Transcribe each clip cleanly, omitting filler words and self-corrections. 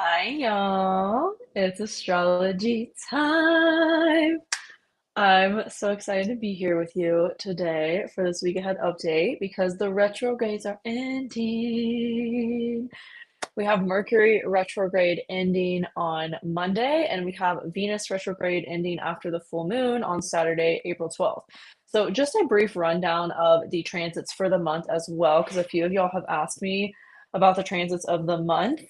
Hi, y'all. It's astrology time. I'm so excited to be here with you today for this week ahead update because the retrogrades are ending. We have Mercury retrograde ending on Monday, and we have Venus retrograde ending after the full moon on Saturday, April 12th. So, just a brief rundown of the transits for the month as well, because a few of y'all have asked me about the transits of the month.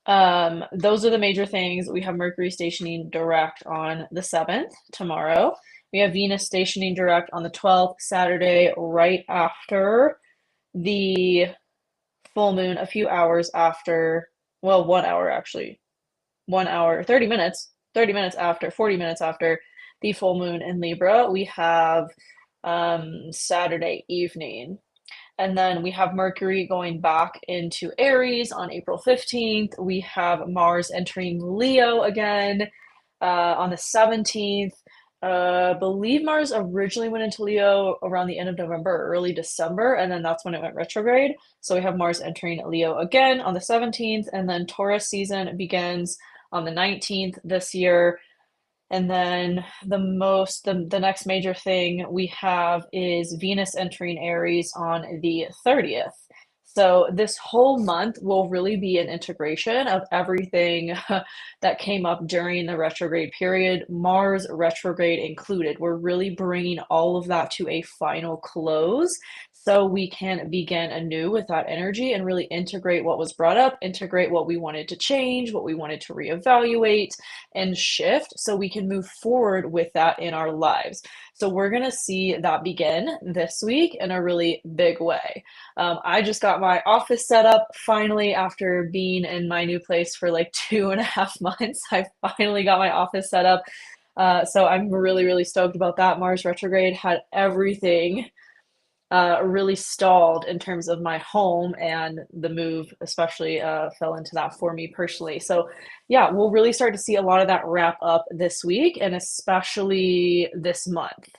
Those are the major things. We have Mercury stationing direct on the 7th, tomorrow. We have Venus stationing direct on the 12th, Saturday, right after the full moon, a few hours after, well, 1 hour actually, 1 hour, 30 minutes after, 40 minutes after the full moon in Libra. We have Saturday evening. And then we have Mercury going back into Aries on April 15th. We have Mars entering Leo again on the 17th. I believe Mars originally went into Leo around the end of November, early December, and then that's when it went retrograde. So we have Mars entering Leo again on the 17th, and then Taurus season begins on the 19th this year. And then the next major thing we have is Venus entering Aries on the 30th. So this whole month will really be an integration of everything that came up during the retrograde period, Mars retrograde included. We're really bringing all of that to a final close so we can begin anew with that energy and really integrate what was brought up, integrate what we wanted to change, what we wanted to reevaluate and shift so we can move forward with that in our lives. So we're going to see that begin this week in a really big way. I just got my office set up finally after being in my new place for like 2.5 months. I finally got my office set up. So I'm really, really stoked about that. Mars retrograde had everything really stalled in terms of my home, and the move especially fell into that for me personally. So yeah, we'll really start to see a lot of that wrap up this week and especially this month.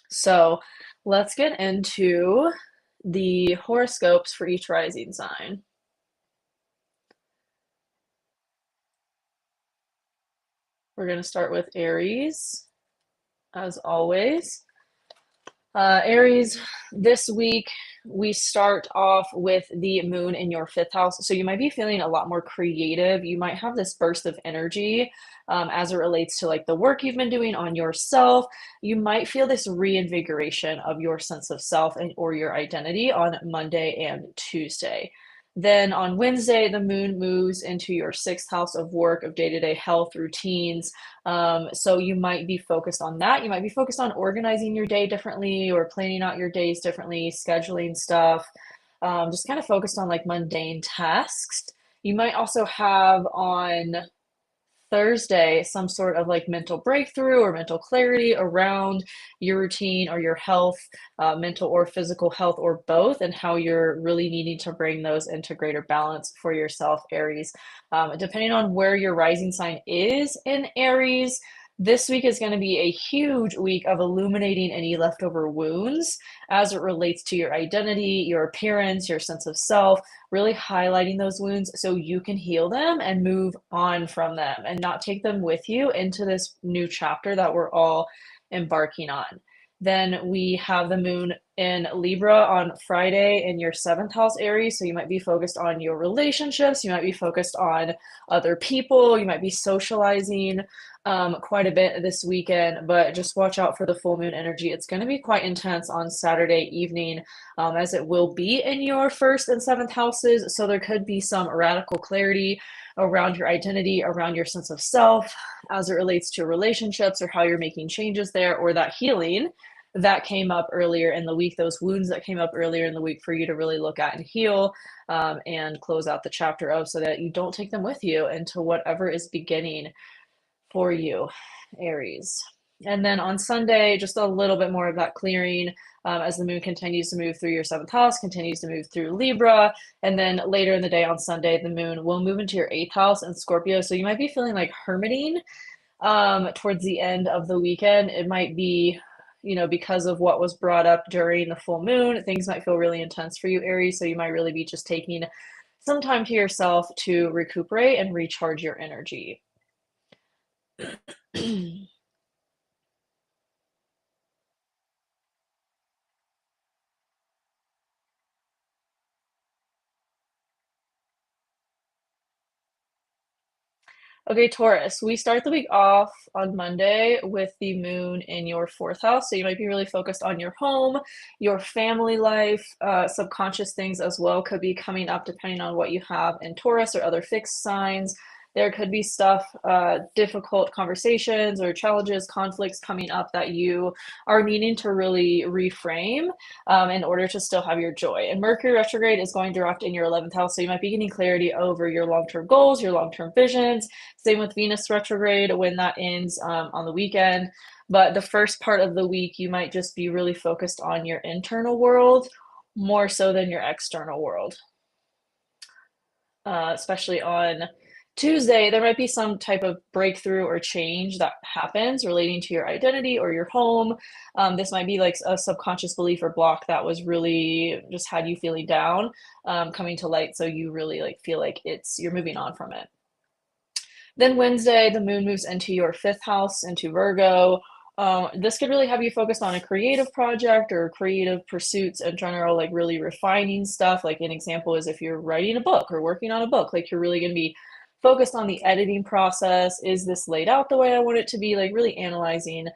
So let's get into the horoscopes for each rising sign. We're going to start with Aries, as always. Aries, this week we start off with the moon in your fifth house. So you might be feeling a lot more creative. You might have this burst of energy as it relates to like the work you've been doing on yourself. You might feel this reinvigoration of your sense of self and or your identity on Monday and Tuesday. Then on Wednesday, the moon moves into your sixth house of work, of day-to-day health routines. So you might be focused on that. You might be focused on organizing your day differently or planning out your days differently, scheduling stuff, just kind of focused on like mundane tasks. You might also have on Thursday some sort of like mental breakthrough or mental clarity around your routine or your health, mental or physical health, or both, and how you're really needing to bring those into greater balance for yourself, Aries. Depending on where your rising sign is in Aries, this week is going to be a huge week of illuminating any leftover wounds as it relates to your identity, your appearance, your sense of self, really highlighting those wounds so you can heal them and move on from them and not take them with you into this new chapter that we're all embarking on. Then we have the moon in Libra on Friday in your seventh house, Aries. So you might be focused on your relationships. You might be focused on other people. You might be socializing quite a bit this weekend, but just watch out for the full moon energy. It's going to be quite intense on Saturday evening, as it will be in your first and seventh houses. So there could be some radical clarity around your identity, around your sense of self, as it relates to relationships or how you're making changes there, or that healing that came up earlier in the week, those wounds that came up earlier in the week for you to really look at and heal and close out the chapter of, so that you don't take them with you into whatever is beginning for you, Aries. And then on Sunday, just a little bit more of that clearing as the moon continues to move through your seventh house, continues to move through Libra. And then later in the day on Sunday, the moon will move into your eighth house and Scorpio. So you might be feeling like hermiting towards the end of the weekend. It might be, because of what was brought up during the full moon, things might feel really intense for you, Aries. So you might really be just taking some time to yourself to recuperate and recharge your energy. Okay, Taurus, we start the week off on Monday with the moon in your fourth house. So you might be really focused on your home, your family life, subconscious things as well could be coming up depending on what you have in Taurus or other fixed signs. There could be stuff, difficult conversations or challenges, conflicts coming up that you are needing to really reframe in order to still have your joy. And Mercury retrograde is going direct in your 11th house. So you might be getting clarity over your long-term goals, your long-term visions. Same with Venus retrograde when that ends on the weekend. But the first part of the week, you might just be really focused on your internal world more so than your external world. Especially on Tuesday, there might be some type of breakthrough or change that happens relating to your identity or your home. This might be like a subconscious belief or block that was really just had you feeling down, coming to light. So you really like feel like you're moving on from it. Then Wednesday, the moon moves into your fifth house, into Virgo. This could really have you focused on a creative project or creative pursuits in general, like really refining stuff. Like an example is if you're writing a book or working on a book, like you're really going to be focused on the editing process. Is this laid out the way I want it to be? Like really analyzing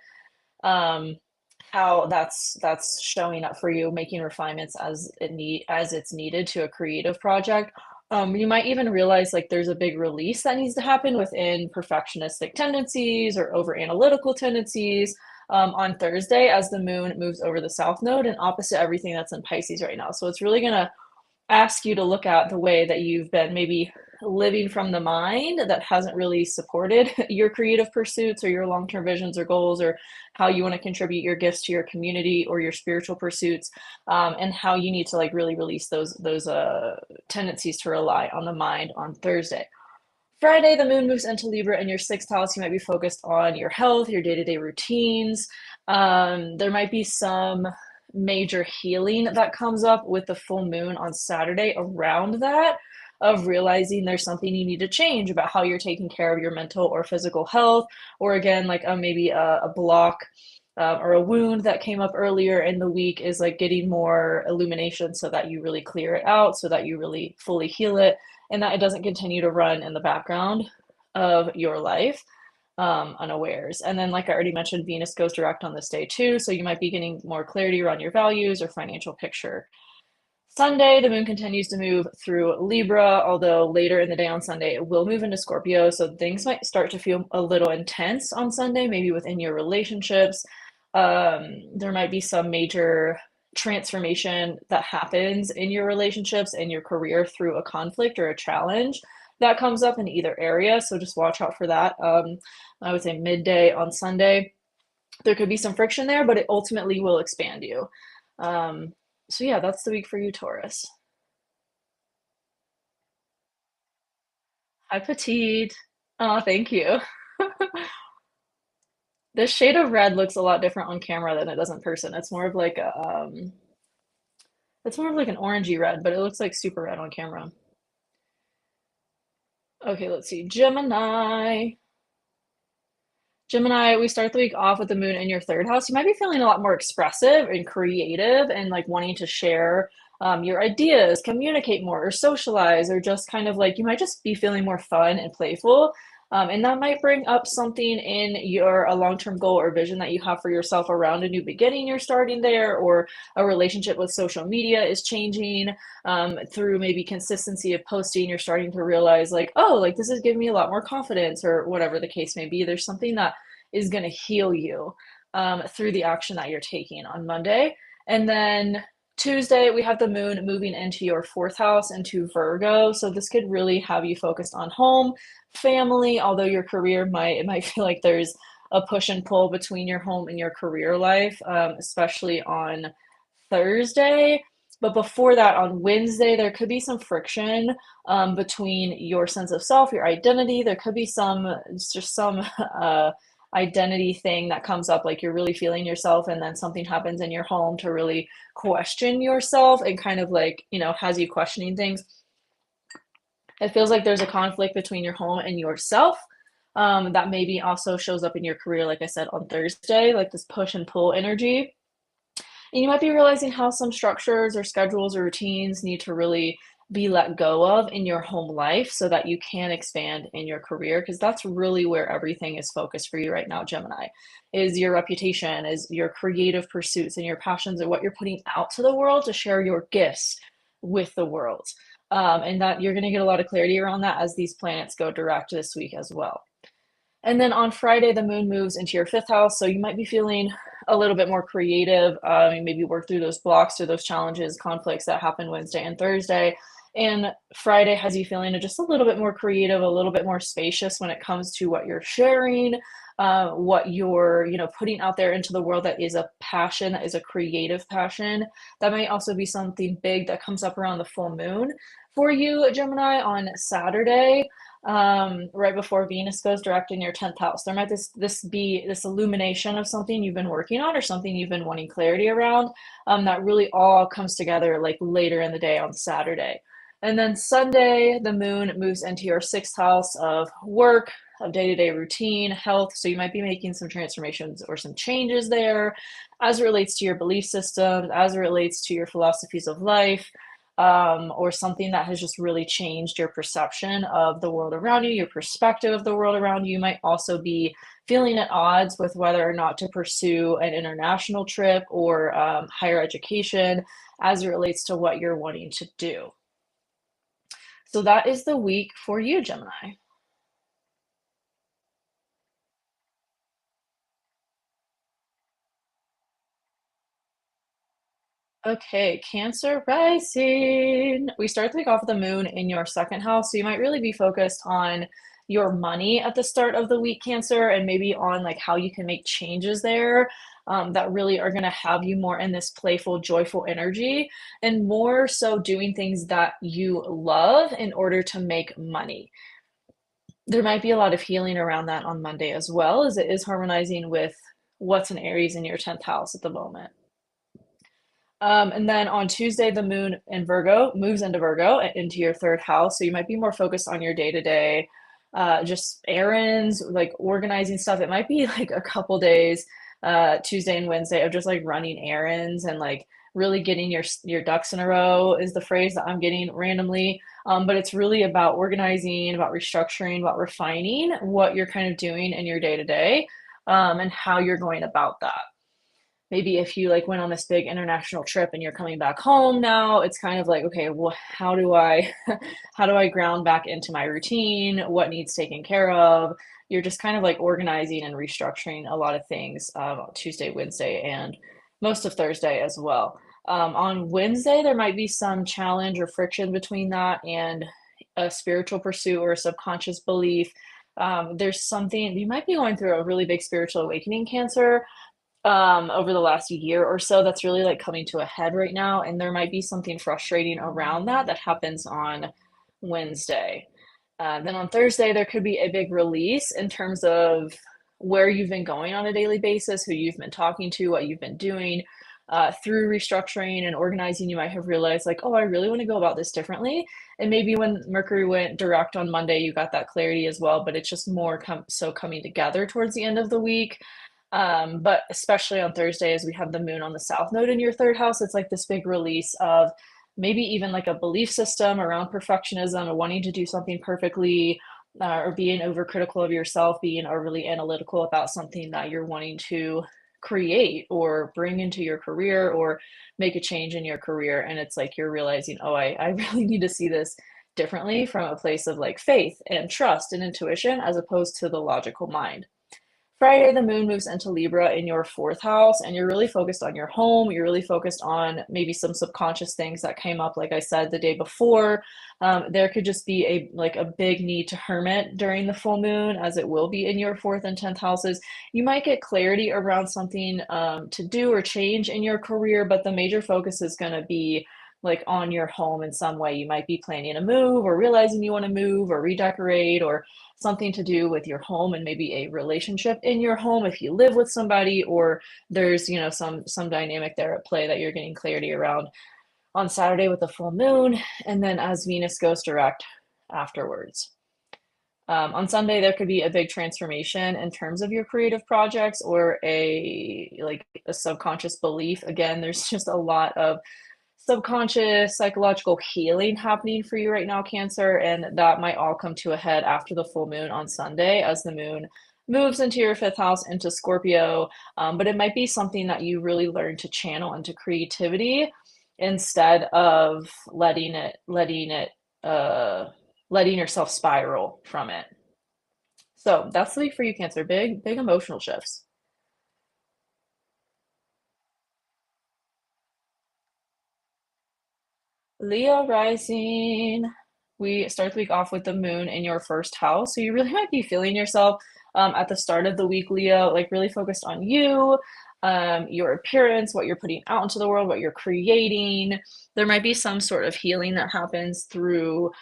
how that's showing up for you, making refinements as it's needed to a creative project. You might even realize like there's a big release that needs to happen within perfectionistic tendencies or over analytical tendencies on Thursday as the moon moves over the south node and opposite everything that's in Pisces right now. So it's really going to ask you to look at the way that you've been maybe living from the mind that hasn't really supported your creative pursuits or your long-term visions or goals, or how you want to contribute your gifts to your community or your spiritual pursuits, and how you need to like really release those tendencies to rely on the mind on Thursday. Friday, the moon moves into Libra in your sixth house. You might be focused on your health, your day-to-day routines. There might be some major healing that comes up with the full moon on Saturday around that, of realizing there's something you need to change about how you're taking care of your mental or physical health, or again, like maybe a block or a wound that came up earlier in the week is like getting more illumination so that you really clear it out, so that you really fully heal it, and that it doesn't continue to run in the background of your life unawares. And then, like I already mentioned, Venus goes direct on this day too, so you might be getting more clarity around your values or financial picture. Sunday, the moon continues to move through Libra, although later in the day on Sunday, it will move into Scorpio. So things might start to feel a little intense on Sunday, maybe within your relationships. There might be some major transformation that happens in your relationships and your career through a conflict or a challenge that comes up in either area. So just watch out for that. I would say midday on Sunday. There could be some friction there, but it ultimately will expand you. So yeah, that's the week for you, Taurus. Hi, petite. Oh, thank you. This shade of red looks a lot different on camera than it does in person. It's more of like an orangey red, but it looks like super red on camera. Okay, let's see. Gemini, we start the week off with the moon in your third house. You might be feeling a lot more expressive and creative and like wanting to share your ideas, communicate more, or socialize, or just kind of like you might just be feeling more fun and playful. And that might bring up something in a long-term goal or vision that you have for yourself around a new beginning you're starting there, or a relationship with social media is changing through maybe consistency of posting. You're starting to realize like, oh, like this is giving me a lot more confidence, or whatever the case may be. There's something that is going to heal you through the action that you're taking on Monday. And then Tuesday, we have the moon moving into your fourth house, into Virgo. So this could really have you focused on home, family, although your career might feel like there's a push and pull between your home and your career life, especially on Thursday. But before that, on Wednesday, there could be some friction between your sense of self, your identity. There could be some identity thing that comes up, like you're really feeling yourself, and then something happens in your home to really question yourself and kind of like, has you questioning things. It feels like there's a conflict between your home and yourself. That maybe also shows up in your career, like I said, on Thursday, like this push and pull energy. And you might be realizing how some structures or schedules or routines need to really be let go of in your home life so that you can expand in your career, because that's really where everything is focused for you right now, Gemini, is your reputation, is your creative pursuits and your passions and what you're putting out to the world to share your gifts with the world. And that you're going to get a lot of clarity around that as these planets go direct this week as well. And then on Friday, the moon moves into your fifth house. So you might be feeling a little bit more creative. Maybe work through those blocks or those challenges, conflicts that happen Wednesday and Thursday. And Friday has you feeling just a little bit more creative, a little bit more spacious when it comes to what you're sharing, what you're, putting out there into the world that is a passion, that is a creative passion. That might also be something big that comes up around the full moon for you, Gemini, on Saturday, right before Venus goes direct in your 10th house. There might this be this illumination of something you've been working on or something you've been wanting clarity around, that really all comes together like later in the day on Saturday. And then Sunday, the moon moves into your sixth house of work, of day-to-day routine, health. So you might be making some transformations or some changes there as it relates to your belief systems, as it relates to your philosophies of life, or something that has just really changed your perception of the world around you, your perspective of the world around you. You might also be feeling at odds with whether or not to pursue an international trip or higher education as it relates to what you're wanting to do. So that is the week for you, Gemini. Okay, Cancer Rising. We start the week off with the moon in your second house, so you might really be focused on your money at the start of the week, Cancer, and maybe on like how you can make changes there, that really are going to have you more in this playful, joyful energy, and more so doing things that you love in order to make money. There might be a lot of healing around that on Monday as well, as it is harmonizing with what's in Aries in your 10th house at the moment. And then on Tuesday, the moon in Virgo moves into Virgo into your third house. So you might be more focused on your day to day, just errands, like organizing stuff. It might be like a couple days, Tuesday and Wednesday, of just like running errands and like really getting your ducks in a row is the phrase that I'm getting randomly. But it's really about organizing, about restructuring, about refining what you're kind of doing in your day to day, and how you're going about that. Maybe if you like went on this big international trip and you're coming back home now, it's kind of like, okay, well, how do I how do I ground back into my routine? What needs taken care of? You're just kind of like organizing and restructuring a lot of things, Tuesday, Wednesday, and most of Thursday as well. On Wednesday, there might be some challenge or friction between that and a spiritual pursuit or a subconscious belief. There's something you might be going through a really big spiritual awakening, Cancer, over the last year or so, that's really like coming to a head right now. And there might be something frustrating around that happens on Wednesday. Then on Thursday, there could be a big release in terms of where you've been going on a daily basis, who you've been talking to, what you've been doing. Through restructuring and organizing, you might have realized, like, oh, I really want to go about this differently. And maybe when Mercury went direct on Monday, you got that clarity as well, but it's just more coming together towards the end of the week. But especially on Thursday, as we have the moon on the south node in your third house, it's like this big release of maybe even like a belief system around perfectionism or wanting to do something perfectly, or being overcritical of yourself, being overly analytical about something that you're wanting to create or bring into your career or make a change in your career. And it's like you're realizing, oh, I really need to see this differently from a place of like faith and trust and intuition as opposed to the logical mind. Friday, the moon moves into Libra in your fourth house, and you're really focused on your home. You're really focused on maybe some subconscious things that came up, like I said, the day before. There could just be a big need to hermit during the full moon, as it will be in your fourth and 10th houses. You might get clarity around something to do or change in your career, but the major focus is going to be like on your home in some way. You might be planning a move or realizing you want to move or redecorate or something to do with your home and maybe a relationship in your home if you live with somebody, or there's some dynamic there at play that you're getting clarity around on Saturday with the full moon. And then as Venus goes direct afterwards. On Sunday, there could be a big transformation in terms of your creative projects or a subconscious belief. Again, there's just a lot of subconscious psychological healing happening for you right now, Cancer, and that might all come to a head after the full moon on Sunday as the moon moves into your fifth house into Scorpio. But it might be something that you really learn to channel into creativity instead of letting yourself spiral from it. So that's the week for you, Cancer. Big emotional shifts. Leo rising. We start the week off with the moon in your first house. So you really might be feeling yourself at the start of the week, Leo, like really focused on you, your appearance, what you're putting out into the world, what you're creating. There might be some sort of healing that happens through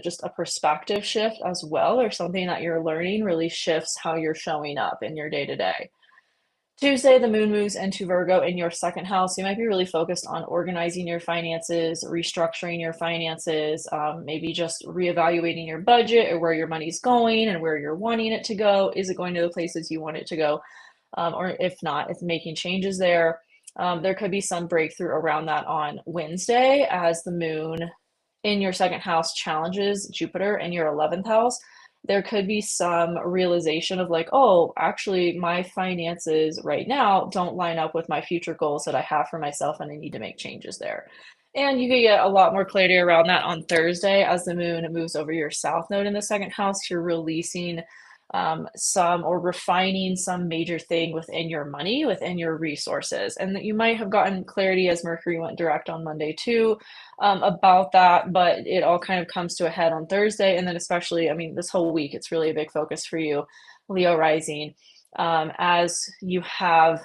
just a perspective shift as well, or something that you're learning really shifts how you're showing up in your day to day. Tuesday, the moon moves into Virgo in your second house. You might be really focused on organizing your finances, restructuring your finances, maybe just reevaluating your budget or where your money's going and where you're wanting it to go. Is it going to the places you want it to go? Or if not, it's making changes there. There could be some breakthrough around that on Wednesday as the moon in your second house challenges Jupiter in your 11th house. There could be some realization of like, oh, actually, my finances right now don't line up with my future goals that I have for myself, and I need to make changes there. And you can get a lot more clarity around that on Thursday as the moon moves over your south node in the second house. You're releasing some or refining some major thing within your money, within your resources. And that you might have gotten clarity as Mercury went direct on Monday too, about that, but it all kind of comes to a head on Thursday. And then, especially, I mean, this whole week, it's really a big focus for you, Leo rising, as you have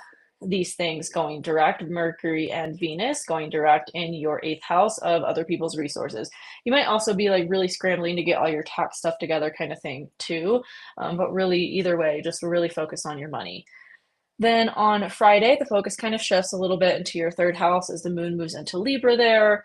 these things going direct, Mercury and Venus going direct in your eighth house of other people's resources. You might also be like really scrambling to get all your tax stuff together, kind of thing, too. But really, either way, just really focus on your money. Then on Friday, the focus kind of shifts a little bit into your third house as the moon moves into Libra there.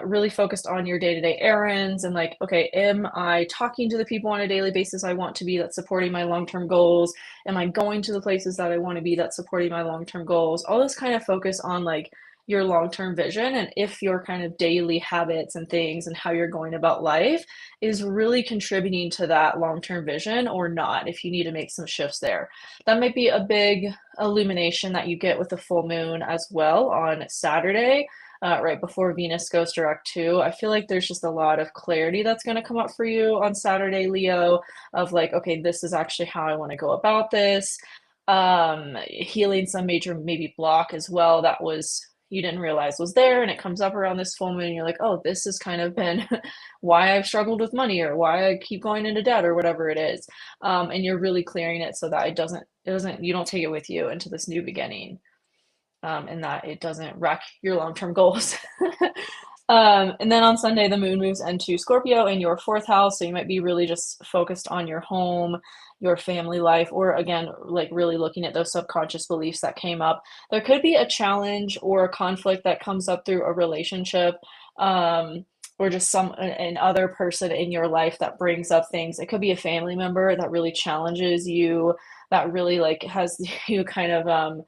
Really focused on your day to day errands and like, okay, am I talking to the people on a daily basis I want to be that's supporting my long term goals? Am I going to the places that I want to be that's supporting my long term goals? All this kind of focus on like your long term vision and if your kind of daily habits and things and how you're going about life is really contributing to that long term vision or not, if you need to make some shifts there. That might be a big illumination that you get with the full moon as well on Saturday, right before Venus goes direct too. I feel like there's just a lot of clarity that's going to come up for you on Saturday, Leo, of like, okay, this is actually how I want to go about this. Healing some major maybe block as well that was you didn't realize was there and it comes up around this full moon and you're like, oh, this has kind of been why I've struggled with money or why I keep going into debt or whatever it is. And you're really clearing it so that you don't take it with you into this new beginning, and that it doesn't wreck your long-term goals. And then on Sunday, the moon moves into Scorpio in your fourth house. So you might be really just focused on your home, your family life, or again, like really looking at those subconscious beliefs that came up. There could be a challenge or a conflict that comes up through a relationship. Or just an other person in your life that brings up things. It could be a family member that really challenges you, that really like has you kind of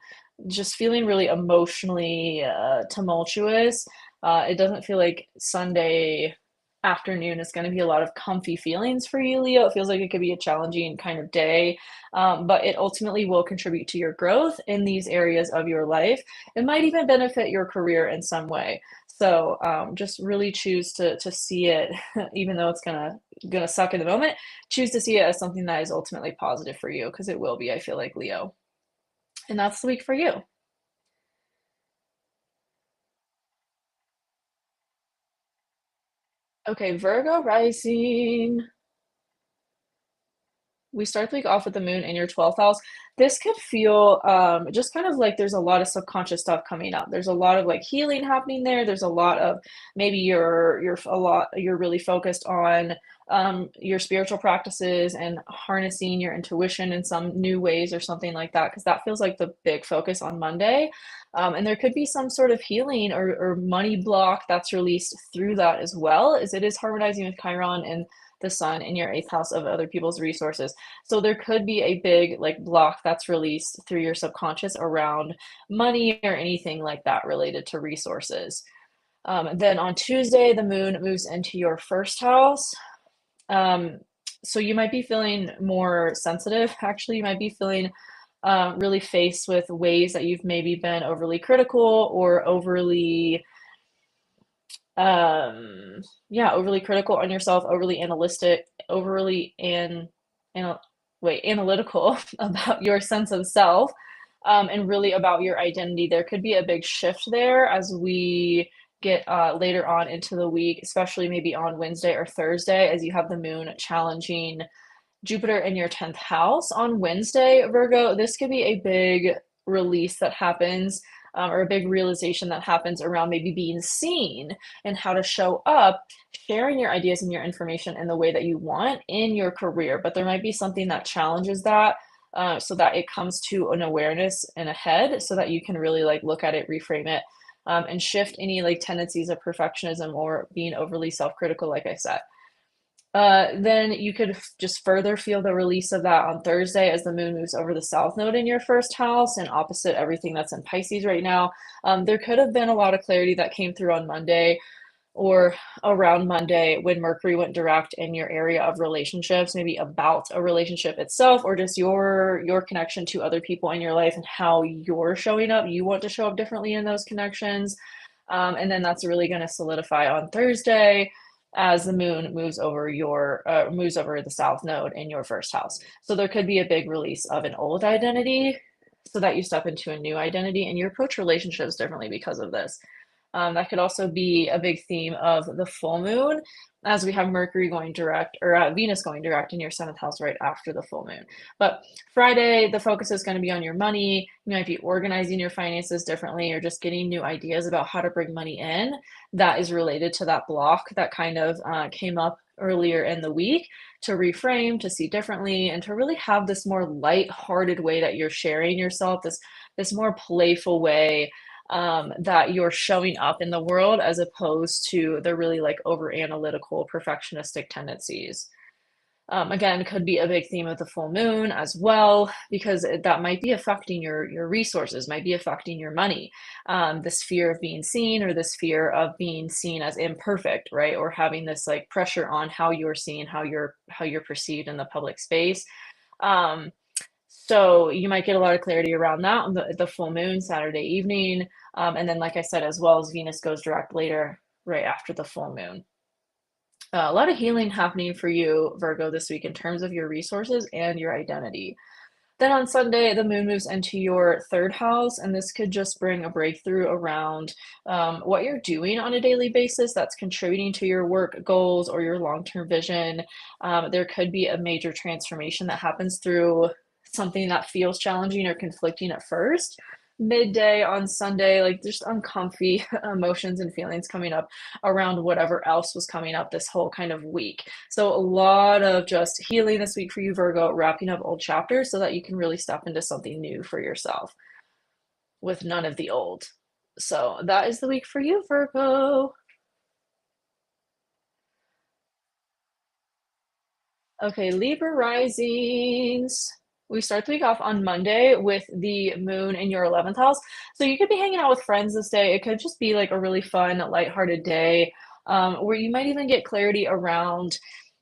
just feeling really emotionally tumultuous. It doesn't feel like Sunday afternoon is going to be a lot of comfy feelings for you, Leo. It feels like it could be a challenging kind of day, but it ultimately will contribute to your growth in these areas of your life. It might even benefit your career in some way. So just really choose to see it, even though it's gonna suck in the moment. Choose to see it as something that is ultimately positive for you, because it will be. I feel like, Leo, and that's the week for you. Okay, Virgo rising. we start the week off with the moon in your 12th house. This could feel just kind of like there's a lot of subconscious stuff coming up. There's a lot of like healing happening there. There's a lot of maybe you're really focused on your spiritual practices and harnessing your intuition in some new ways or something like that, because that feels like the big focus on Monday. And there could be some sort of healing or money block that's released through that as well, as it is harmonizing with Chiron and the sun in your 8th house of other people's resources. So there could be a big like block that's released through your subconscious around money or anything like that related to resources. Then on Tuesday, the moon moves into your 1st house. So you might be feeling more sensitive. Actually, you might be feeling really faced with ways that you've maybe been overly critical or overly overly critical on yourself, overly analytical about your sense of self, and really about your identity. There could be a big shift there as we get later on into the week, especially maybe on Wednesday or Thursday, as you have the moon challenging Jupiter in your 10th house on Wednesday, Virgo. This could be a big release that happens, or a big realization that happens around maybe being seen and how to show up, sharing your ideas and your information in the way that you want in your career. But there might be something that challenges that, so that it comes to an awareness in a head, so that you can really like look at it, reframe it, and shift any like tendencies of perfectionism or being overly self-critical, like I said. Then you could just further feel the release of that on Thursday as the moon moves over the south node in your 1st house and opposite everything that's in Pisces right now. There could have been a lot of clarity that came through on Monday or around Monday when Mercury went direct in your area of relationships, maybe about a relationship itself or just your connection to other people in your life and how you're showing up. You want to show up differently in those connections. And then that's really going to solidify on Thursday as the moon moves over the south node in your 1st house. So there could be a big release of an old identity so that you step into a new identity and you approach relationships differently because of this. That could also be a big theme of the full moon as we have Mercury going direct, or Venus going direct in your 7th house right after the full moon. But Friday, the focus is going to be on your money. You might be organizing your finances differently or just getting new ideas about how to bring money in. That is related to that block that kind of came up earlier in the week, to reframe, to see differently, and to really have this more light-hearted way that you're sharing yourself, this more playful way that you're showing up in the world, as opposed to the really like over analytical perfectionistic tendencies. Again, could be a big theme of the full moon as well, because that might be affecting your resources, might be affecting your money. This fear of being seen, or this fear of being seen as imperfect, right? Or having this like pressure on how you're seen, how you're perceived in the public space. So you might get a lot of clarity around that on the full moon Saturday evening. And then, like I said, as well as Venus goes direct later, right after the full moon. A lot of healing happening for you, Virgo, this week in terms of your resources and your identity. Then on Sunday, the moon moves into your 3rd house, and this could just bring a breakthrough around what you're doing on a daily basis that's contributing to your work goals or your long-term vision. There could be a major transformation that happens through something that feels challenging or conflicting at first. Midday on Sunday, like just uncomfy emotions and feelings coming up around whatever else was coming up this whole kind of week. So a lot of just healing this week for you, Virgo, wrapping up old chapters so that you can really step into something new for yourself with none of the old. So that is the week for you, Virgo. Okay, Libra Risings. We start the week off on Monday with the moon in your 11th house. So you could be hanging out with friends this day. It could just be like a really fun, lighthearted day, where you might even get clarity around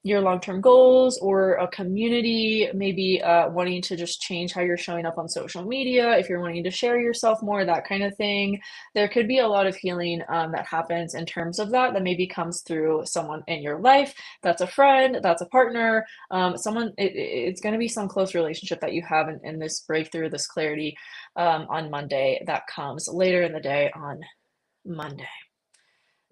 your long-term goals or a community, maybe wanting to just change how you're showing up on social media, if you're wanting to share yourself more, that kind of thing. There could be a lot of healing that happens in terms of that maybe comes through someone in your life. That's a friend, that's a partner, it's going to be some close relationship that you have in this breakthrough, this clarity on Monday that comes later in the day on Monday.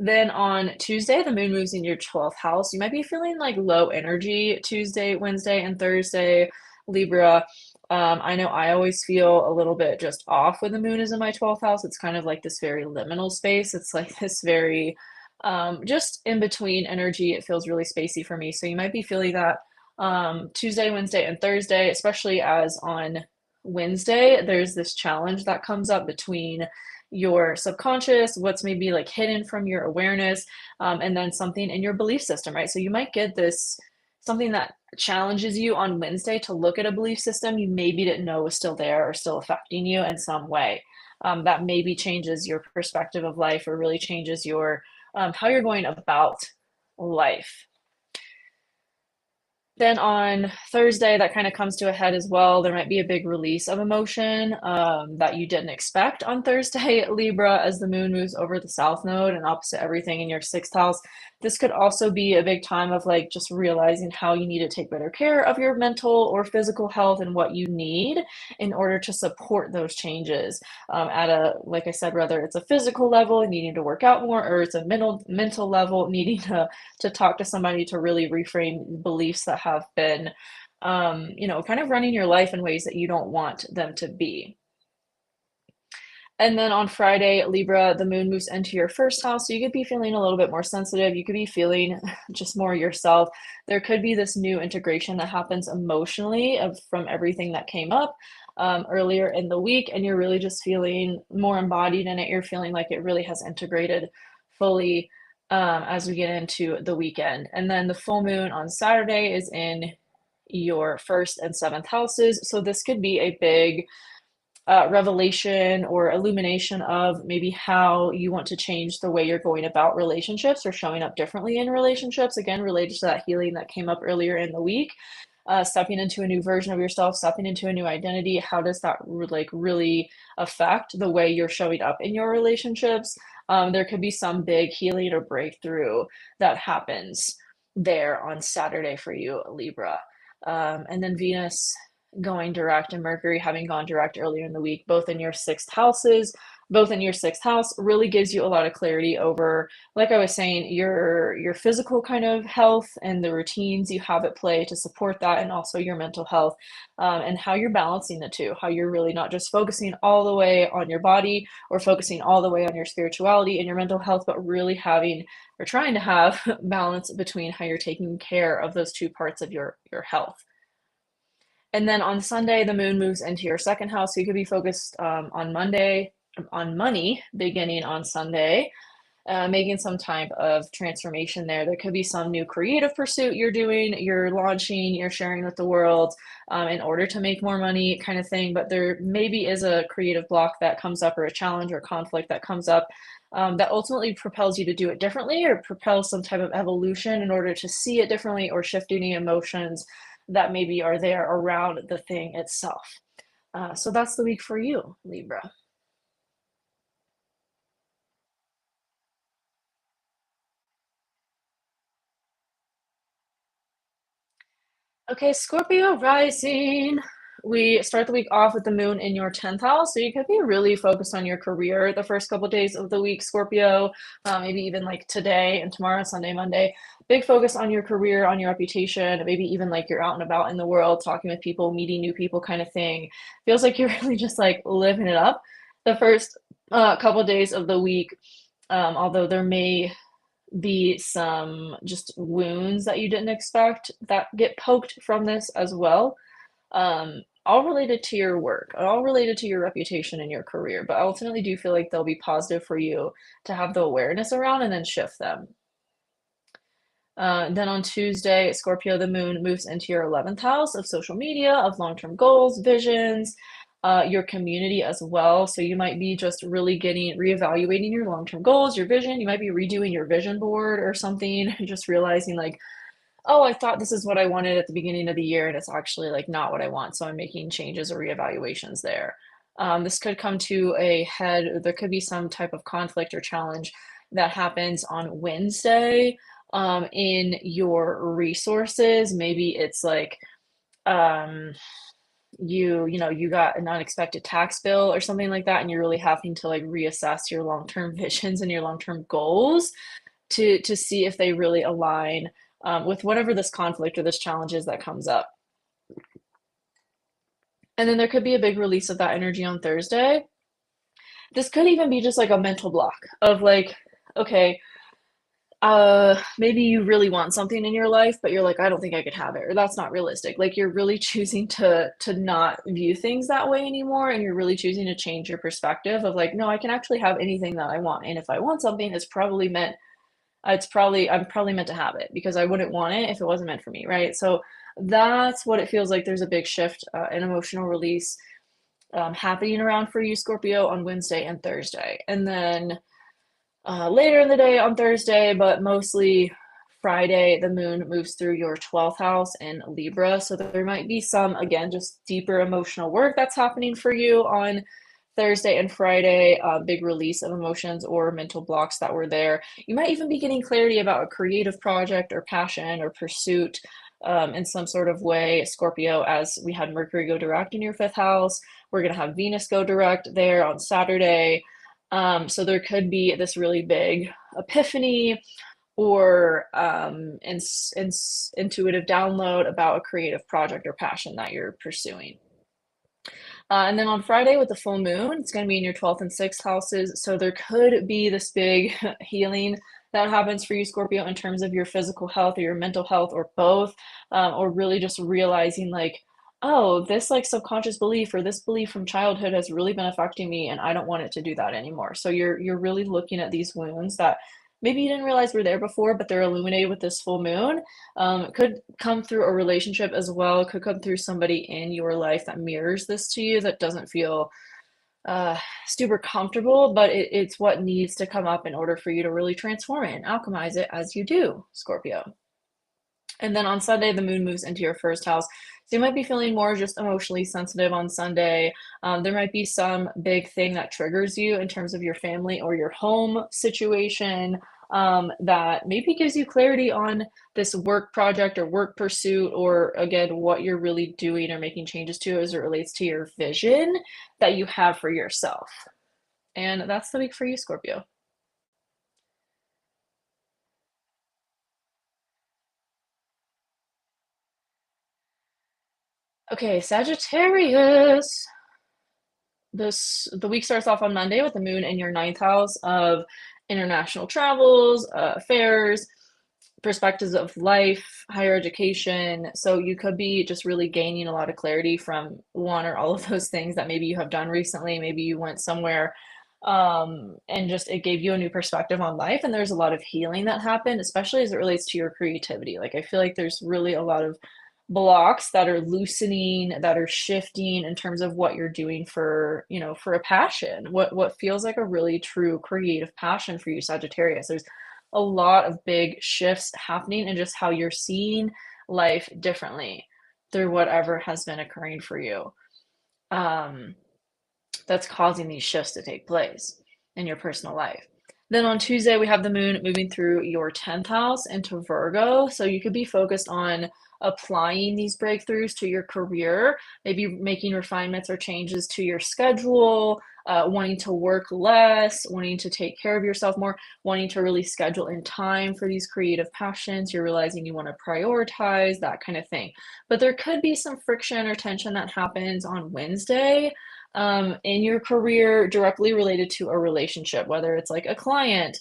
Then on Tuesday, the moon moves in your 12th house. You might be feeling like low energy Tuesday, Wednesday, and Thursday, Libra. I know I always feel a little bit just off when the moon is in my 12th house. It's kind of like this very liminal space. It's like this very just in between energy. It feels really spacey for me. So you might be feeling that Tuesday, Wednesday, and Thursday, especially as on Wednesday, there's this challenge that comes up between your subconscious, what's maybe like hidden from your awareness, and then something in your belief system, right? So you might get this something that challenges you on Wednesday to look at a belief system you maybe didn't know was still there or still affecting you in some way. That maybe changes your perspective of life or really changes your how you're going about life. Then on Thursday, that kind of comes to a head as well. There might be a big release of emotion that you didn't expect on Thursday, Libra, as the moon moves over the south node and opposite everything in your sixth house. This could also be a big time of like just realizing how you need to take better care of your mental or physical health and what you need in order to support those changes at a, like I said, whether it's a physical level, needing to work out more, or it's a mental level, needing to talk to somebody to really reframe beliefs that have been, kind of running your life in ways that you don't want them to be. And then on Friday, Libra, the moon moves into your first house. So you could be feeling a little bit more sensitive. You could be feeling just more yourself. There could be this new integration that happens emotionally from everything that came up earlier in the week. And you're really just feeling more embodied in it. You're feeling like it really has integrated fully as we get into the weekend. And then the full moon on Saturday is in your first and seventh houses. So this could be a big revelation or illumination of maybe how you want to change the way you're going about relationships or showing up differently in relationships. Again, related to that healing that came up earlier in the week. Stepping into a new version of yourself, stepping into a new identity. How does that really affect the way you're showing up in your relationships? There could be some big healing or breakthrough that happens there on Saturday for you, Libra. And then Venus going direct and Mercury having gone direct earlier in the week, both in your sixth house really gives you a lot of clarity over, like I was saying, your physical kind of health and the routines you have at play to support that, and also your mental health, and how you're balancing the two, how you're really not just focusing all the way on your body or focusing all the way on your spirituality and your mental health, but really having or trying to have balance between how you're taking care of those two parts of your health. And then on Sunday, the moon moves into your second house. So you could be focused on money beginning on Sunday, making some type of transformation there. There could be some new creative pursuit you're doing, you're launching, you're sharing with the world in order to make more money kind of thing. But there maybe is a creative block that comes up or a challenge or conflict that comes up that ultimately propels you to do it differently or propels some type of evolution in order to see it differently or shift any emotions that maybe are there around the thing itself. So that's the week for you, Libra. Okay, Scorpio Rising. We start the week off with the moon in your 10th house. So you could be really focused on your career the first couple of days of the week, Scorpio, maybe even like today and tomorrow, Sunday, Monday. Big focus on your career, on your reputation, maybe even like you're out and about in the world, talking with people, meeting new people kind of thing. Feels like you're really just like living it up the first couple of days of the week. Although there may be some just wounds that you didn't expect that get poked from this as well. All related to your work, all related to your reputation and your career, but I ultimately do feel like they'll be positive for you to have the awareness around and then shift them. Then on Tuesday, Scorpio, the moon moves into your 11th house of social media, of long-term goals, visions, your community as well. So you might be just really reevaluating your long-term goals, your vision. You might be redoing your vision board or something, and just realizing like, oh, I thought this is what I wanted at the beginning of the year, and it's actually like not what I want. So I'm making changes or reevaluations there. This could come to a head. There could be some type of conflict or challenge that happens on Wednesday in your resources. Maybe it's like, um, you got an unexpected tax bill or something like that, and you're really having to like reassess your long-term visions and your long-term goals to see if they really align with whatever this conflict or this challenge is that comes up. And then there could be a big release of that energy on Thursday. This could even be just like a mental block of like, okay, maybe you really want something in your life, but you're like, I don't think I could have it, or that's not realistic. Like you're really choosing to not view things that way anymore, and you're really choosing to change your perspective of like, no, I can actually have anything that I want. And if I want something, I'm probably meant to have it, because I wouldn't want it if it wasn't meant for me, right? So that's what it feels like. There's a big shift, an emotional release happening around for you, Scorpio, on Wednesday and Thursday. And then later in the day on Thursday, but mostly Friday, the moon moves through your 12th house in Libra. So there might be some, again, just deeper emotional work that's happening for you on Thursday and Friday, big release of emotions or mental blocks that were there. You might even be getting clarity about a creative project or passion or pursuit in some sort of way, Scorpio, as we had Mercury go direct in your 5th house. We're going to have Venus go direct there on Saturday. So there could be this really big epiphany or intuitive download about a creative project or passion that you're pursuing. And then on Friday with the full moon, it's going to be in your 12th and 6th houses. So there could be this big healing that happens for you, Scorpio, in terms of your physical health or your mental health or both, or really just realizing like, oh, this like subconscious belief or this belief from childhood has really been affecting me, and I don't want it to do that anymore. So you're really looking at these wounds that maybe you didn't realize were there before, but they're illuminated with this full moon. It could come through a relationship as well. It could come through somebody in your life that mirrors this to you, that doesn't feel super comfortable, but it's what needs to come up in order for you to really transform it and alchemize it as you do, Scorpio. And then on Sunday, the moon moves into your 1st house. So you might be feeling more just emotionally sensitive on Sunday. There might be some big thing that triggers you in terms of your family or your home situation that maybe gives you clarity on this work project or work pursuit, or again, what you're really doing or making changes to as it relates to your vision that you have for yourself. And that's the week for you, Scorpio. Okay, Sagittarius. The week starts off on Monday with the moon in your 9th house of international travels, affairs, perspectives of life, higher education. So you could be just really gaining a lot of clarity from one or all of those things that maybe you have done recently. Maybe you went somewhere and just it gave you a new perspective on life. And there's a lot of healing that happened, especially as it relates to your creativity. Like I feel like there's really a lot of blocks that are loosening, that are shifting in terms of what you're doing for, for a passion, what feels like a really true creative passion for you, Sagittarius. There's a lot of big shifts happening in just how you're seeing life differently through whatever has been occurring for you. That's causing these shifts to take place in your personal life. Then on Tuesday, we have the moon moving through your 10th house into Virgo. So you could be focused on applying these breakthroughs to your career, maybe making refinements or changes to your schedule, wanting to work less, wanting to take care of yourself more, wanting to really schedule in time for these creative passions. You're realizing you want to prioritize, that kind of thing. But there could be some friction or tension that happens on Wednesday in your career directly related to a relationship, whether it's like a client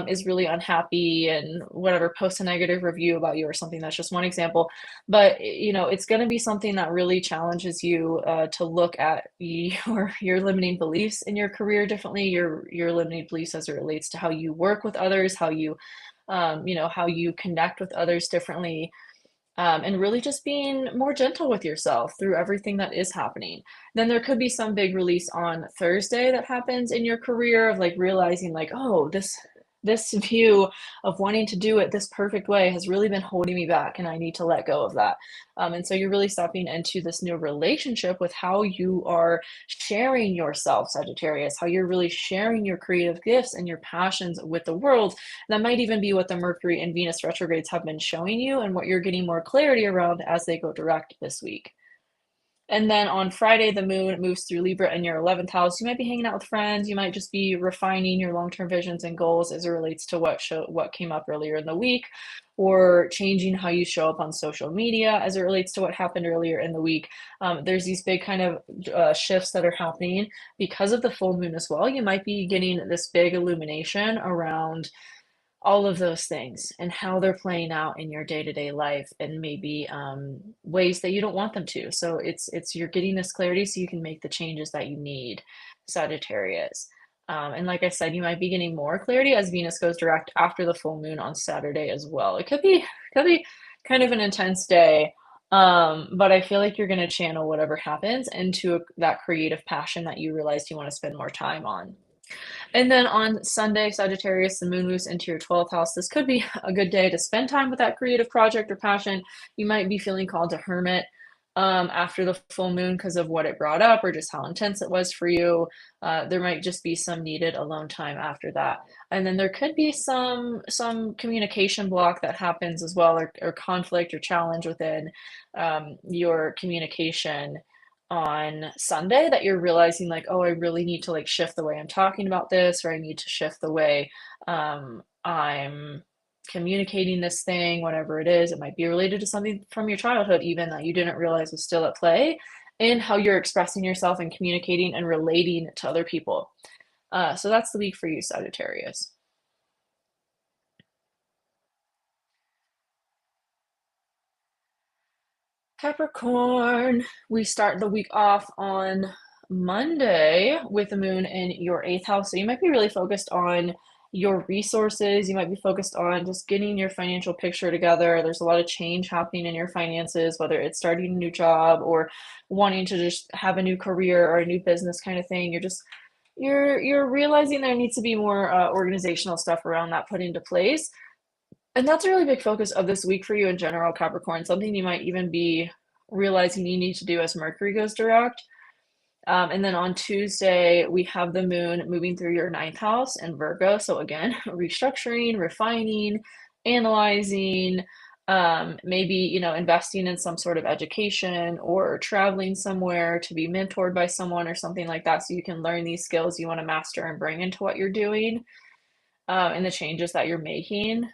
is really unhappy and whatever, posts a negative review about you or something. That's just one example. But it's going to be something that really challenges you to look at your limiting beliefs in your career differently, your limiting beliefs as it relates to how you work with others, how you how you connect with others differently, and really just being more gentle with yourself through everything that is happening. Then there could be some big release on Thursday that happens in your career of like realizing like, oh, this view of wanting to do it this perfect way has really been holding me back, and I need to let go of that. And so you're really stepping into this new relationship with how you are sharing yourself, Sagittarius, how you're really sharing your creative gifts and your passions with the world. That might even be what the Mercury and Venus retrogrades have been showing you, and what you're getting more clarity around as they go direct this week. And then on Friday, the moon moves through Libra in your 11th house. You might be hanging out with friends. You might just be refining your long-term visions and goals as it relates to what came up earlier in the week, or changing how you show up on social media as it relates to what happened earlier in the week. There's these big kind of shifts that are happening because of the full moon as well. You might be getting this big illumination around all of those things and how they're playing out in your day-to-day life, and maybe ways that you don't want them to. So it's you're getting this clarity so you can make the changes that you need, Sagittarius. And like I said, you might be getting more clarity as Venus goes direct after the full moon on Saturday as well. It could be kind of an intense day, but I feel like you're going to channel whatever happens into that creative passion that you realized you want to spend more time on. And then on Sunday, Sagittarius, the moon moves into your 12th house. This could be a good day to spend time with that creative project or passion. You might be feeling called to hermit after the full moon because of what it brought up or just how intense it was for you. There might just be some needed alone time after that. And then there could be some communication block that happens as well, or conflict or challenge within your communication on Sunday, that you're realizing like, oh, I really need to like shift the way I'm talking about this, or I need to shift the way I'm communicating this thing, whatever it is. It might be related to something from your childhood, even that you didn't realize was still at play, and how you're expressing yourself and communicating and relating to other people. So that's the week for you, Sagittarius. Capricorn, we start the week off on Monday with the moon in your eighth house. So you might be really focused on your resources. You might be focused on just getting your financial picture together. There's a lot of change happening in your finances, whether it's starting a new job or wanting to just have a new career or a new business kind of thing. You're realizing there needs to be more organizational stuff around that put into place. And that's a really big focus of this week for you in general, Capricorn. Something you might even be realizing you need to do as Mercury goes direct. And then on Tuesday, we have the moon moving through your ninth house in Virgo. So again, restructuring, refining, analyzing, maybe, investing in some sort of education or traveling somewhere to be mentored by someone or something like that, so you can learn these skills you want to master and bring into what you're doing, and the changes that you're making.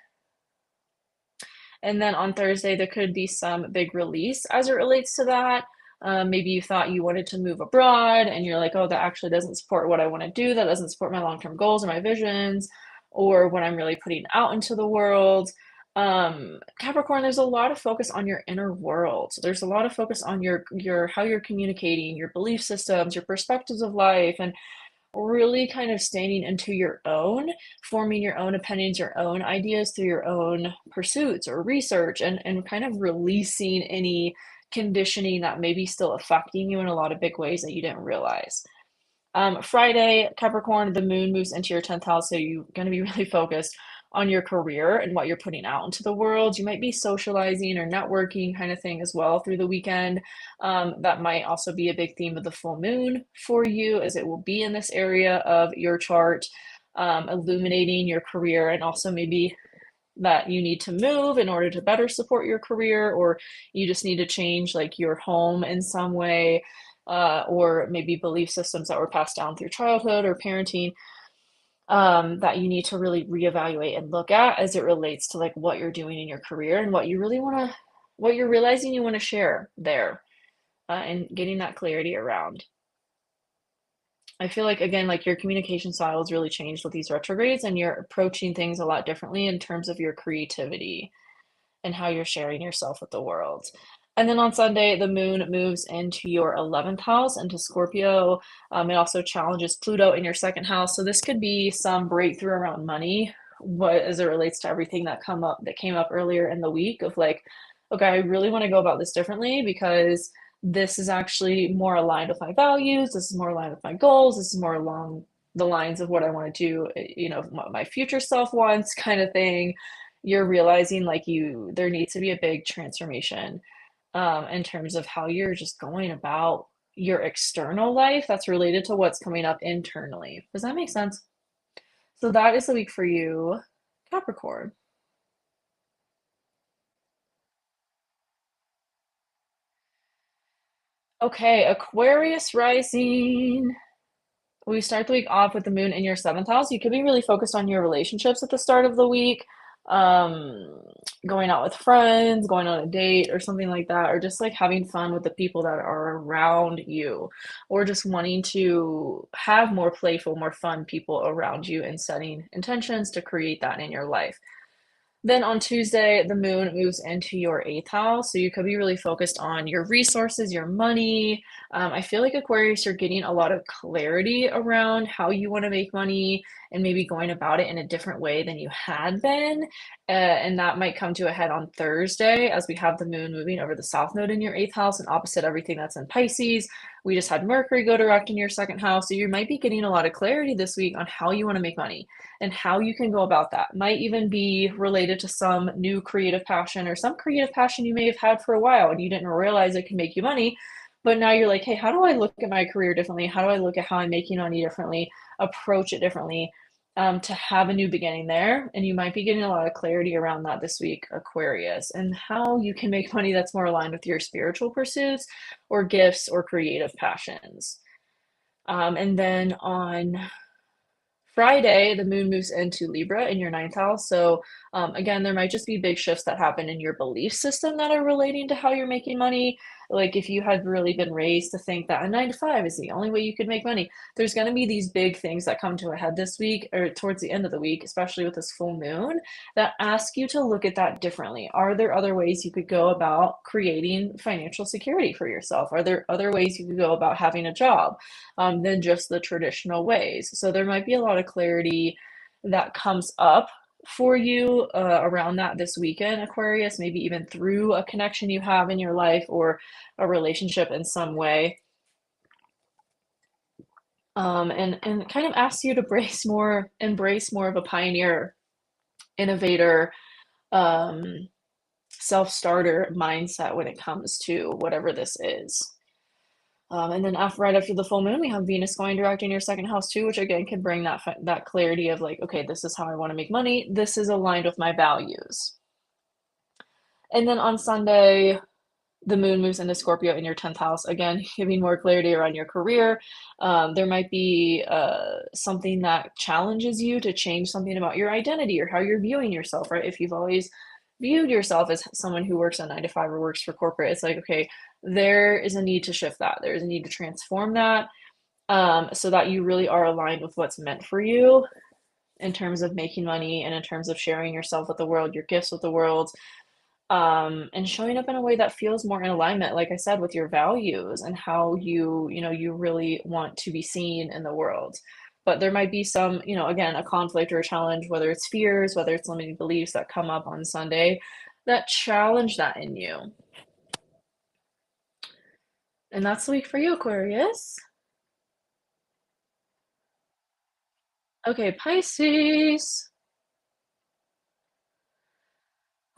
And then on Thursday, there could be some big release as it relates to that. Maybe you thought you wanted to move abroad and you're like, oh, that actually doesn't support what I want to do. That doesn't support my long-term goals or my visions or what I'm really putting out into the world. Capricorn, there's a lot of focus on your inner world. There's a lot of focus on your how you're communicating, your belief systems, your perspectives of life, and really kind of standing into your own, forming your own opinions, your own ideas through your own pursuits or research, and kind of releasing any conditioning that may be still affecting you in a lot of big ways that you didn't realize. Friday, Capricorn, the moon moves into your 10th house, so you're going to be really focused on your career and what you're putting out into the world. You might be socializing or networking kind of thing as well through the weekend. That might also be a big theme of the full moon for you, as it will be in this area of your chart, illuminating your career, and also maybe that you need to move in order to better support your career, or you just need to change like your home in some way, or maybe belief systems that were passed down through childhood or parenting, that you need to really reevaluate and look at as it relates to like what you're doing in your career and what you really want to, what you're realizing you want to share there, and getting that clarity around. I feel like, again, like your communication style has really changed with these retrogrades, and you're approaching things a lot differently in terms of your creativity and how you're sharing yourself with the world. And then on Sunday, the moon moves into your 11th house, into Scorpio. It also challenges Pluto in your second house. So this could be some breakthrough around money, what as it relates to everything that came up earlier in the week of like, okay, I really want to go about this differently because this is actually more aligned with my values. This is more aligned with my goals. This is more along the lines of what I want to do, what my future self wants, kind of thing. You're realizing like there needs to be a big transformation, in terms of how you're just going about your external life that's related to what's coming up internally. Does that make sense? So that is the week for you, Capricorn. Okay, Aquarius Rising. We start the week off with the moon in your seventh house. You could be really focused on your relationships at the start of the week, um, going out with friends, going on a date or something like that, or just like having fun with the people that are around you, or just wanting to have more playful, more fun people around you and setting intentions to create that in your life. Then on Tuesday, the moon moves into your eighth house. So you could be really focused on your resources, your money. I feel like Aquarius, you're getting a lot of clarity around how you want to make money and maybe going about it in a different way than you had been. And that might come to a head on Thursday as we have the moon moving over the south node in your eighth house and opposite everything that's in Pisces. We just had Mercury go direct in your second house. So you might be getting a lot of clarity this week on how you want to make money and how you can go about that. Might even be related to some new creative passion or some creative passion you may have had for a while and you didn't realize it can make you money. But now you're like, hey, how do I look at my career differently? How do I look at how I'm making money differently, approach it differently, to have a new beginning there? And you might be getting a lot of clarity around that this week, Aquarius, and how you can make money that's more aligned with your spiritual pursuits or gifts or creative passions. And then on Friday, the moon moves into Libra in your ninth house. So, again, there might just be big shifts that happen in your belief system that are relating to how you're making money. Like if you had really been raised to think that a 9 to 5 is the only way you could make money, there's going to be these big things that come to a head this week or towards the end of the week, especially with this full moon, that ask you to look at that differently. Are there other ways you could go about creating financial security for yourself? Are there other ways you could go about having a job? Than just the traditional ways. So there might be a lot of clarity that comes up for you around that this weekend, Aquarius, maybe even through a connection you have in your life or a relationship in some way. And kind of asks you to embrace more of a pioneer, innovator, um, self-starter mindset when it comes to whatever this is. And then right after the full moon, we have Venus going direct in your second house too, which again can bring that clarity of like, okay, this is how I want to make money. This is aligned with my values. And then on Sunday, the moon moves into Scorpio in your 10th house, again, giving more clarity around your career. There might be something that challenges you to change something about your identity or how you're viewing yourself, right? If you've always viewed yourself as someone who works a 9 to 5 or works for corporate, it's like, okay, there is a need to shift that. There's a need to transform that so that you really are aligned with what's meant for you in terms of making money and in terms of sharing yourself with the world, your gifts with the world, and showing up in a way that feels more in alignment, like I said, with your values and how you really want to be seen in the world. But there might be some, again, a conflict or a challenge, whether it's fears, whether it's limiting beliefs that come up on Sunday that challenge that in you. And that's the week for you, Aquarius. Okay, Pisces.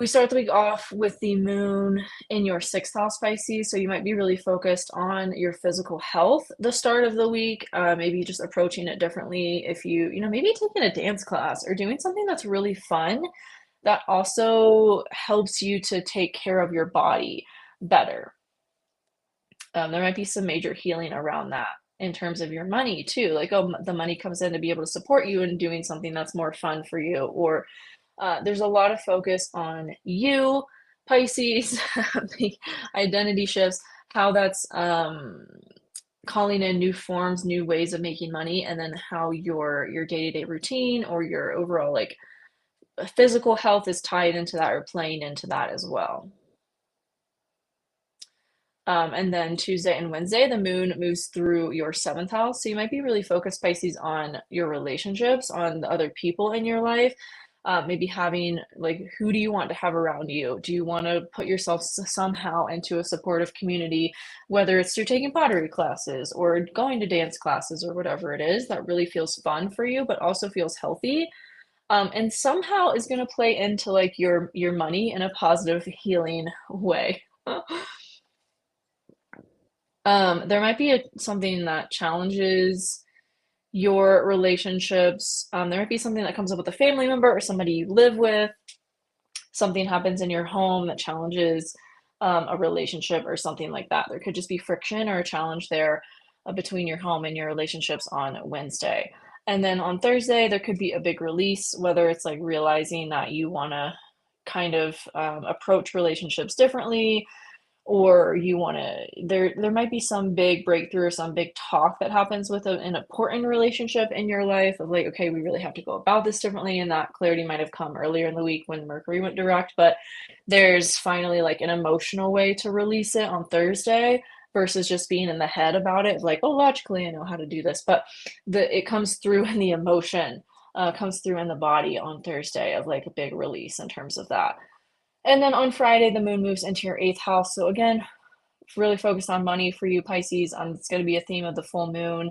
We start the week off with the moon in your sixth house, Pisces. So you might be really focused on your physical health the start of the week, maybe just approaching it differently. If maybe taking a dance class or doing something that's really fun that also helps you to take care of your body better. There might be some major healing around that in terms of your money too. Like, oh, the money comes in to be able to support you in doing something that's more fun for you, or there's a lot of focus on you, Pisces, the identity shifts, how that's calling in new forms, new ways of making money, and then how your day-to-day routine or your overall like physical health is tied into that or playing into that as well. And then Tuesday and Wednesday, the moon moves through your seventh house. So you might be really focused, Pisces, on your relationships, on the other people in your life. Maybe having like, who do you want to have around you? Do you want to put yourself somehow into a supportive community, whether it's through taking pottery classes or going to dance classes or whatever it is that really feels fun for you, but also feels healthy. And somehow is going to play into like your money in a positive, healing way. There might be something that challenges your relationships. There might be something that comes up with a family member or somebody you live with. Something happens in your home that challenges a relationship or something like that. There could just be friction or a challenge there between your home and your relationships on Wednesday. And then on Thursday, there could be a big release, whether it's like realizing that you want to kind of approach relationships differently, or you want to, there might be some big breakthrough or some big talk that happens with an important relationship in your life of like, okay, we really have to go about this differently. And that clarity might have come earlier in the week when Mercury went direct, but there's finally like an emotional way to release it on Thursday versus just being in the head about it, like, oh, logically I know how to do this, but it comes through in the emotion, comes through in the body on Thursday of like a big release in terms of that. And then on Friday, the moon moves into your eighth house. So again, really focused on money for you, Pisces. It's going to be a theme of the full moon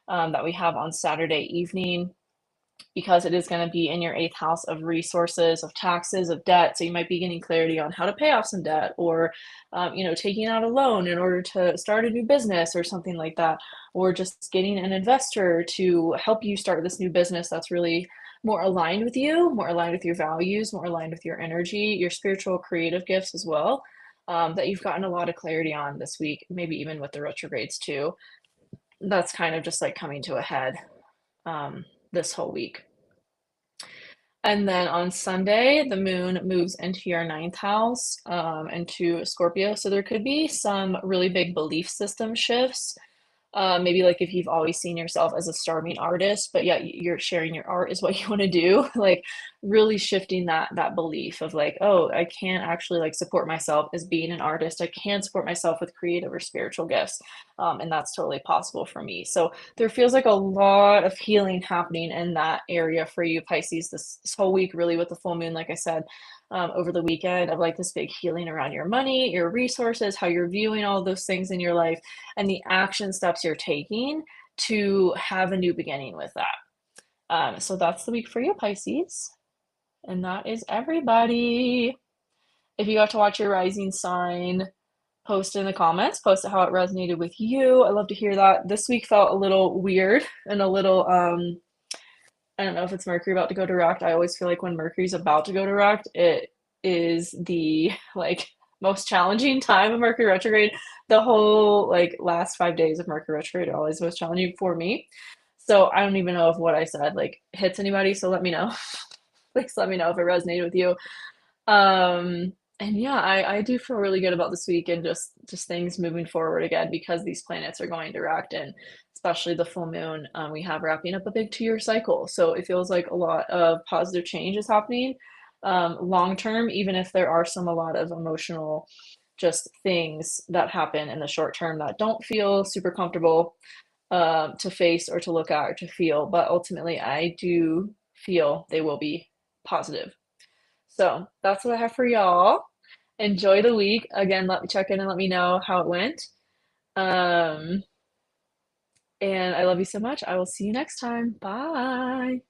that we have on Saturday evening, because it is going to be in your eighth house of resources, of taxes, of debt. So you might be getting clarity on how to pay off some debt, or taking out a loan in order to start a new business or something like that, or just getting an investor to help you start this new business that's really more aligned with you, more aligned with your values, more aligned with your energy, your spiritual creative gifts as well, that you've gotten a lot of clarity on this week, maybe even with the retrogrades too. That's kind of just like coming to a head this whole week. And then on Sunday, the moon moves into your ninth house, into Scorpio. So there could be some really big belief system shifts. Maybe like if you've always seen yourself as a starving artist, but yet you're sharing your art is what you want to do, like really shifting that belief of like, oh, I can't actually like support myself as being an artist. I can support myself with creative or spiritual gifts, and that's totally possible for me. So there feels like a lot of healing happening in that area for you, Pisces, this whole week, really, with the full moon, like I said, over the weekend, of like this big healing around your money, your resources, how you're viewing all those things in your life, and the action steps you're taking to have a new beginning with that. So that's the week for you, Pisces. And that is everybody. If you got to watch your rising sign, post in the comments, post how it resonated with you. I love to hear that. This week felt a little weird and a little, I don't know if it's Mercury about to go direct. I always feel like when Mercury's about to go direct, it is the like most challenging time of Mercury retrograde. The whole like last 5 days of Mercury retrograde are always most challenging for me. So I don't even know if what I said like hits anybody. So let me know. Please let me know if it resonated with you. And yeah, I do feel really good about this week and just things moving forward again, because these planets are going direct, and especially the full moon, we have wrapping up a big 2-year cycle. So it feels like a lot of positive change is happening long term, even if there are a lot of emotional just things that happen in the short term that don't feel super comfortable to face or to look at or to feel. But ultimately, I do feel they will be positive. So that's what I have for y'all. Enjoy the week. Again, let me check in and let me know how it went. Um, and I love you so much. I will see you next time. Bye.